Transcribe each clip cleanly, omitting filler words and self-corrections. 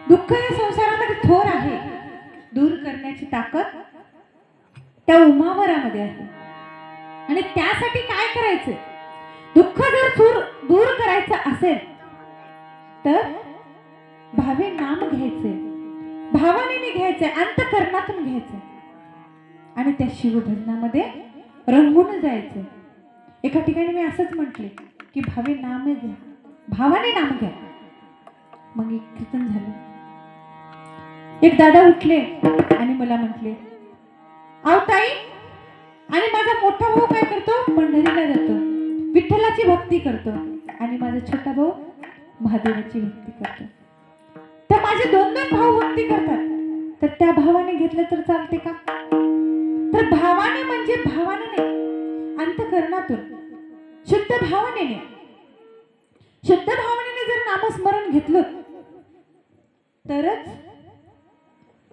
दुःख या संसारामध्ये थोर आहे, दूर करण्याची ताकद त्या उमावरामध्ये आहे. आणि त्यासाठी काय करायचं? दुःख जर दूर करायचं असेल तर भावे नाम घ्यायचे, भावनेने घ्यायचे, अंतःकरणातून घ्यायचे आणि त्या शिवभजनामध्ये रंगून जायचं. एका ठिकाणी मी असंच म्हटले की भावे नाम घ्या, भावाने नाम घ्या. मग एक कीर्तन झालं. एक दादा उठले आणि मला म्हटले, आव ताई, आणि माझा मोठा भाऊ काय करतो? पंढरीला जातो, विठ्ठलाची भक्ती करतो, आणि माझा छोटा भाऊ महादेवाची भक्ती करतो. तर माझे दोन भाऊ भक्ती करतात, तर त्या भावाने घेतलं तर चालते का? तर भावाने म्हणजे भावाने नाही, अंतःकरणातून शुद्ध भावनेने, शुद्ध भावनेने जर नामस्मरण घेतलं तरच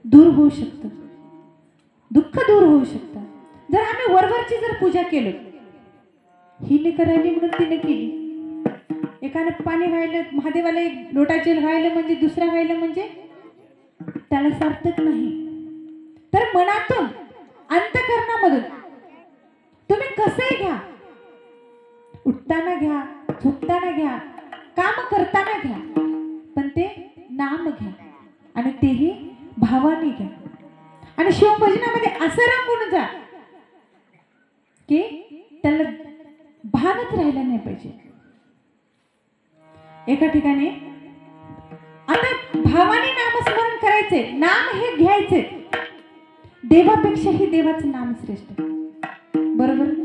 दूर होऊ शकतं, दुःख दूर होऊ शकतं. जर आम्ही वरवरची जर पूजा केली, हिने करायली म्हणून तिने केली, एकानं पाणी व्हायला, महादेवाला एक लोटा जल व्हायला म्हणजे दुसरा व्हायला म्हणजे त्याला सार्थक नाही. तर मनातून, अंतःकरणामधून तुम्ही कसंही घ्या, उठताना घ्या, झोपताना घ्या, काम करताना घ्या, पण ते नाम घ्या आणि तेही भावाने घ्या. आणि शिवभजनामध्ये असं रंगून जा की त्याला भानच राहिला नाही पाहिजे. एका ठिकाणी आता भावाने नामस्मरण करायचे, नाम हे घ्यायचे, देवापेक्षाही देवाचं नाम श्रेष्ठ, बरोबर?